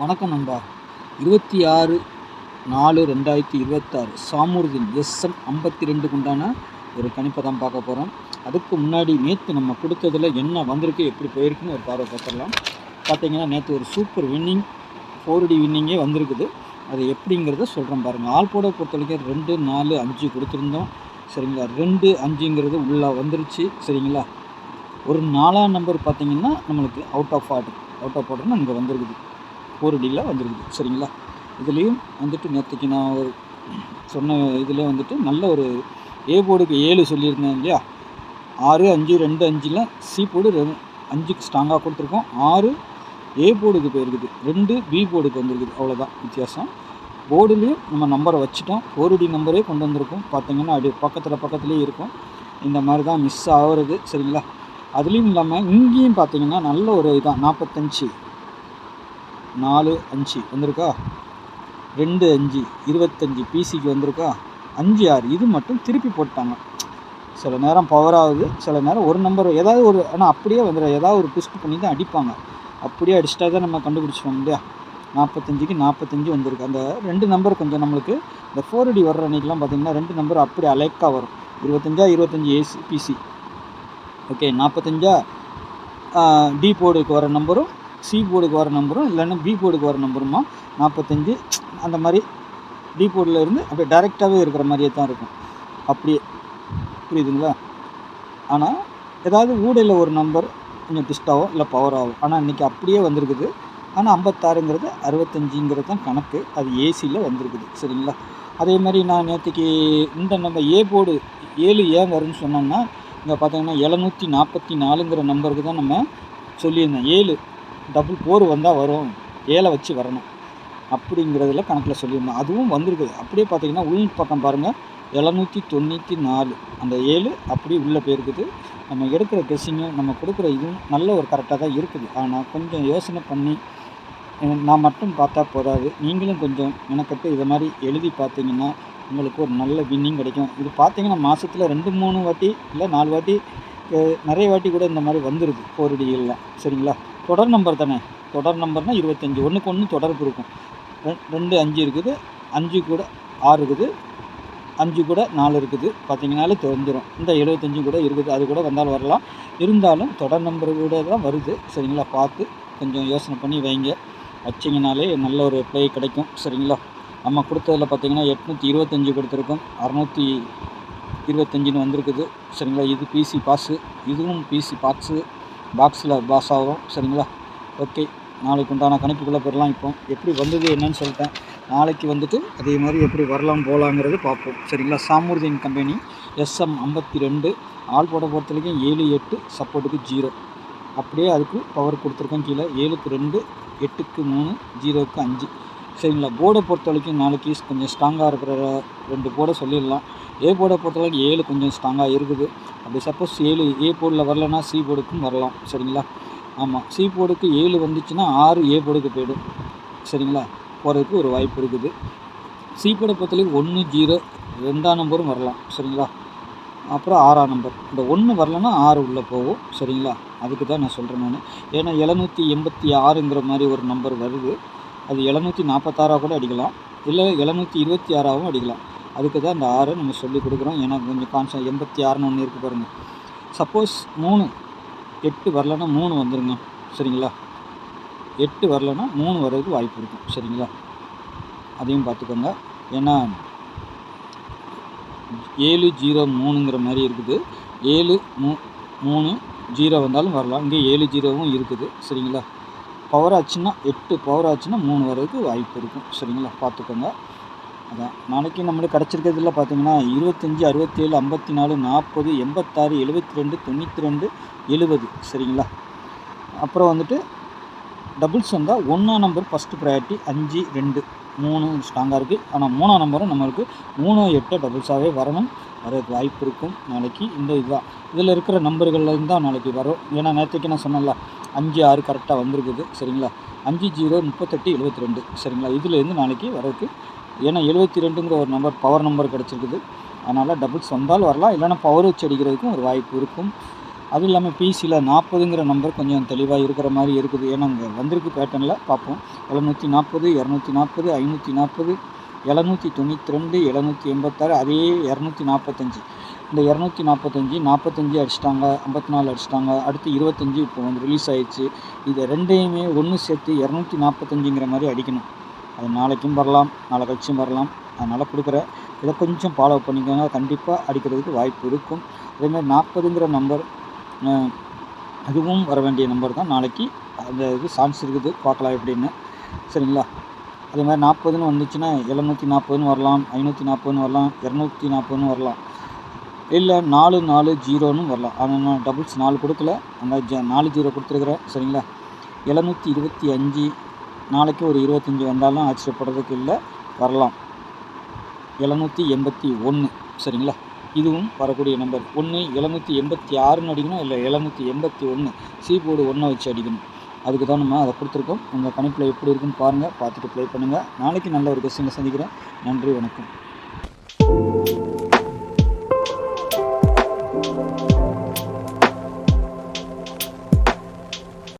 வணக்கம் நண்பா. 26/4/2026 சாமுர்தீன் SM 52க்கு உண்டான ஒரு கணிப்பை தான் பார்க்க போகிறோம். அதுக்கு முன்னாடி நேற்று நம்ம கொடுத்ததில் என்ன வந்திருக்கு, எப்படி போயிருக்குன்னு ஒரு பார்வை பார்த்துடலாம். பார்த்தீங்கன்னா நேற்று ஒரு சூப்பர் வின்னிங் 4D வின்னிங்கே வந்திருக்குது. அது எப்படிங்கிறத சொல்கிறேன் பாருங்கள். ஆள் போட பொறுத்த வரைக்கும் 2, 4, 5 கொடுத்துருந்தோம். சரிங்களா, 2, 5ங்கிறது உள்ளே வந்துருச்சு. சரிங்களா, ஒரு 4ஆம் நம்பர் பார்த்தீங்கன்னா நம்மளுக்கு அவுட் ஆஃப் ஆர்டர்னு இங்கே வந்திருக்குது. 4Dயில் வந்திருக்குது. சரிங்களா, இதுலேயும் வந்துட்டு நேற்றுக்கு நான் ஒரு சொன்ன இதில் வந்துட்டு நல்ல ஒரு ஏ போர்டுக்கு 7 சொல்லியிருந்தேன் இல்லையா. 6, 5, 2, 5ல் சி போர்டு 5க்கு ஸ்ட்ராங்காக கொடுத்துருக்கோம். 6 ஏ போர்டுக்கு போயிருக்குது, 2 பி போர்டுக்கு வந்திருக்குது. அவ்வளோதான் வித்தியாசம். போர்டுலேயும் நம்ம நம்பரை வச்சுட்டோம். 4D நம்பரே கொண்டு வந்திருக்கோம். பார்த்தீங்கன்னா அப்படி பக்கத்துலேயே இருக்கும். இந்த மாதிரி தான் மிஸ் ஆகிறது. சரிங்களா, அதுலேயும் இல்லாமல் இங்கேயும் பார்த்தீங்கன்னா நல்ல ஒரு இதான் 45 4 5 வந்திருக்கா, 2 5 25 பிசிக்கு வந்திருக்கா, 5 6 இது மட்டும் திருப்பி போட்டாங்க. சில நேரம் பவர் ஆகுது, சில நேரம் ஒரு நம்பர் ஏதாவது ஒரு, ஆனால் அப்படியே வந்துடும். ஏதாவது ஒரு ட்விஸ்ட் பண்ணி தான் அடிப்பாங்க. அப்படியே அடிச்சிட்டா தான் நம்ம கண்டுபிடிச்சிட்டோம் இல்லையா. 45க்கு 45 வந்திருக்கு. அந்த 2 நம்பர் கொஞ்சம் நம்மளுக்கு இந்த 4D வர்ற அன்றைக்கெலாம் பார்த்திங்கன்னா 2 நம்பர் அப்படி அலைக்காக வரும். 25 ஏசி பிசி. ஓகே, 45 டி போர்டுக்கு வர நம்பரும் சி போர்டுக்கு வர நம்பரும், இல்லைன்னா பி போர்டுக்கு வர நம்பருமா 45 அந்த மாதிரி டி போர்டில் இருந்து அப்படியே டைரெக்டாகவே இருக்கிற மாதிரியே தான் இருக்கும். அப்படியே புரியுதுங்களா. ஆனால் ஏதாவது ஊடையில் ஒரு நம்பர் கொஞ்சம் ட்விஸ்ட் ஆகும், இல்லை பவர் ஆகும். ஆனால் இன்றைக்கி அப்படியே வந்திருக்குது. ஆனால் 56ங்கிறது 65ங்கிறது தான் கணக்கு. அது ஏசியில் வந்திருக்குது. சரிங்களா, அதே மாதிரி நான் நேற்றுக்கு இந்த நம்ம ஏ போர்டு 7 ஏன் வரும்னு சொன்னோம்னா, இங்கே பார்த்தீங்கன்னா 744ங்கிற நம்பருக்கு தான் நம்ம சொல்லியிருந்தேன். 7 டபுள் 4 வந்தால் வரும், 7 வச்சு வரணும் அப்படிங்கிறதுல கணக்கில் சொல்லியிருந்தோம். அதுவும் வந்திருக்குது. அப்படியே பார்த்தீங்கன்னா உள் பக்கம் பாருங்கள், 794 அந்த 7 அப்படியே உள்ளே போயிருக்குது. நம்ம எடுக்கிற கெஸ்ஸிங்கும் நம்ம கொடுக்குற இதுவும் நல்ல ஒரு கரெக்டாக தான் இருக்குது. ஆனால் கொஞ்சம் யோசனை பண்ணி நான் மட்டும் பார்த்தா போதாது, நீங்களும் கொஞ்சம் மெனக்கட்டு இதை மாதிரி எழுதி பார்த்தீங்கன்னா உங்களுக்கு ஒரு நல்ல வின்னிங் கிடைக்கும். இது பார்த்தீங்கன்னா மாதத்தில் 2 3 வாட்டி இல்லை 4 வாட்டி, நிறைய வாட்டி கூட இந்த மாதிரி வந்துடுது 4Dலாம். சரிங்களா, தொடர் நம்பர் தானே. தொடர் நம்பர்னால் 25 ஒன்றுக்கு ஒன்று தொடர்பு இருக்கும். 2 5 இருக்குது, 5 கூட 6 இருக்குது, 5 கூட 4 இருக்குது. பார்த்தீங்கன்னாலே தெரிஞ்சிடும். இந்த 75 கூட இருக்குது. அது கூட வந்தாலும் வரலாம். இருந்தாலும் தொடர் நம்பர் கூட தான் வருது. சரிங்களா, பார்த்து கொஞ்சம் யோசனை பண்ணி வைங்க. வச்சிங்கனாலே நல்ல ஒரு ப்ளே கிடைக்கும். சரிங்களா, நம்ம கொடுத்ததில் பார்த்தீங்கன்னா 825 கொடுத்துருக்கோம், 625ன்னு வந்திருக்குது. சரிங்களா, இது பிசி பாஸு, இதுவும் பிசி பாக்ஸில் பாஸ் ஆகும். சரிங்களா, ஓகே, நாளைக்கு உண்டான கணிப்புக்குள்ளே பெறலாம். இப்போ எப்படி வந்தது என்னன்னு சொல்லிட்டேன். நாளைக்கு வந்துட்டு அதே மாதிரி எப்படி வரலாம் போகலாங்கிறது பார்ப்போம். சரிங்களா, சாமுர்தீன் கம்பெனி SM 52 ஆள் போட பொறுத்த வரைக்கும் 7 8 சப்போர்ட்டுக்கு 0. அப்படியே அதுக்கு பவர் கொடுத்துருக்கோம். கீழே 7க்கு 2 8க்கு 3 0க்கு 5. சரிங்களா, போர்டை பொறுத்த வரைக்கும் நாளைக்கு கொஞ்சம் ஸ்ட்ராங்காக இருக்கிற 2 போர்டை சொல்லிடலாம். ஏ போர்டை பொறுத்த வரைக்கும் 7 கொஞ்சம் ஸ்ட்ராங்காக இருக்குது. அப்படி சப்போஸ் 7 ஏ போர்டில் வரலன்னா சி போர்டுக்கும் வரலாம். சரிங்களா, ஆமாம், சி போர்டுக்கு 7 வந்துச்சுன்னா 6 ஏ போர்டுக்கு போய்டும். சரிங்களா, போகிறதுக்கு ஒரு வாய்ப்பு இருக்குது. சி போர்டை பொறுத்தவரைக்கும் 1 0 2ஆம் நம்பரும் வரலாம். சரிங்களா, அப்புறம் 6ஆம் நம்பர். இந்த 1 வரலன்னா 6 உள்ளே போகும். சரிங்களா, அதுக்கு தான் நான் சொல்கிறேன் நான். ஏன்னா 786ங்கிற மாதிரி ஒரு நம்பர் வருது. அது 746 கூட அடிக்கலாம், இல்லை 726ஆகவும் அடிக்கலாம். அதுக்கு தான் இந்த 6 நம்ம சொல்லி கொடுக்குறோம். ஏன்னா கொஞ்சம் 86ன்னு ஒன்று இருக்குது பாருங்கள். சப்போஸ் 3 8 வரலன்னா 3 வந்துடுங்க. சரிங்களா, 8 வரலன்னா 3 வர்றதுக்கு வாய்ப்பு இருக்கும். சரிங்களா, அதையும் பார்த்துக்கோங்க. ஏன்னா 7 0 3ங்கிற மாதிரி இருக்குது. 7 3 0 வந்தாலும் வரலாம். இங்கே 7 0வும் இருக்குது. சரிங்களா, பவர் ஆச்சுன்னா 8 பவர் ஆச்சுன்னா 3 வர்றதுக்கு வாய்ப்பு இருக்கும். சரிங்களா, பார்த்துக்கோங்க. அதான் நாளைக்கு நம்மளுக்கு கிடச்சிருக்கிறதுல பார்த்தீங்கன்னா 25 67 54 40 86 72 92 70. சரிங்களா, அப்புறம் வந்துட்டு டபுள்ஸ் வந்தால் 1ஆம் நம்பர் ஃபஸ்ட்டு ப்ரையாரிட்டி, 5 2 3 ஸ்ட்ராங்காக இருக்குது. ஆனால் 3ஆம் நம்பரும் நம்மளுக்கு 3 8 டபுள்ஸாகவே வரதுக்கு வாய்ப்பு இருக்கும். நாளைக்கு இந்த இதுதான் இதில் இருக்கிற நம்பர்கள்லேருந்து தான் நாளைக்கு வரும். ஏன்னா நேற்றுக்கு நான் சொன்னல 5 6 கரெக்டாக வந்திருக்குது. சரிங்களா, 5 0 38 72. சரிங்களா, இதுலேருந்து நாளைக்கு வரதுக்கு, ஏன்னா 72ங்கிற ஒரு நம்பர் பவர் நம்பர் கிடச்சிருக்குது. அதனால் டபுள்ஸ் வந்தாலும் வரலாம், இல்லைன்னா பவர் வச்சு அடிக்கிறதுக்கும் ஒரு வாய்ப்பு இருக்கும். அதுவும் இல்லாமல் பிசியில் 40ங்கிற நம்பர் கொஞ்சம் தெளிவாக இருக்கிற மாதிரி இருக்குது. ஏன்னா அங்கே வந்திருக்கு பேட்டர்னில் பார்ப்போம். 740, 240, 540, 792, 786, அதே 245. இந்த 245, 45 அடிச்சிட்டாங்க, 54 அடிச்சிட்டாங்க, அடுத்து 25 இப்போ வந்து ரிலீஸ் ஆயிடுச்சு. இதை ரெண்டையுமே ஒன்று சேர்த்து 245ங்கிற மாதிரி அடிக்கணும். அது நாளைக்கும் வரலாம், நாளை கழிச்சும் வரலாம். அதனால் கொடுக்குறேன். இதை கொஞ்சம் ஃபாலோ பண்ணிக்கோங்க, கண்டிப்பாக அடிக்கிறதுக்கு வாய்ப்பு இருக்கும். அதேமாதிரி 40ங்கிற நம்பர் அதுவும் வர வேண்டிய நம்பர் தான். நாளைக்கு அந்த இது சான்ஸ் இருக்குது, பார்க்கலாம் எப்படின்னு. சரிங்களா? அதே மாதிரி 40ன்னு வந்துச்சுன்னா 740ன்னு வரலாம், 540ன்னு வரலாம், 240ன்னு வரலாம், இல்லை 440ன்னு வரலாம். ஆனால் நான் டபுள்ஸ் 4 கொடுக்கல, அந்த 4 0 கொடுத்துருக்குறேன். சரிங்களா? 725 நாளைக்கு ஒரு 25 வந்தாலும் ஆச்சரியப்படுறதுக்கு இல்லை, வரலாம். 781. சரிங்களா? இதுவும் வரக்கூடிய நம்பர். 786ன்னு அடிக்கணும், இல்லை 781 சி போர்டு 1 வச்சு அடிக்கணும். அதுக்கு தான் நம்ம அதை கொடுத்துருக்கோம். உங்கள் கணிப்பில் எப்படி இருக்குன்னு பாருங்கள், பார்த்துட்டு ப்ளே பண்ணுங்கள். நாளைக்கு நல்ல ஒரு கொஸ்டினை சந்திக்கிறேன். நன்றி, வணக்கம்.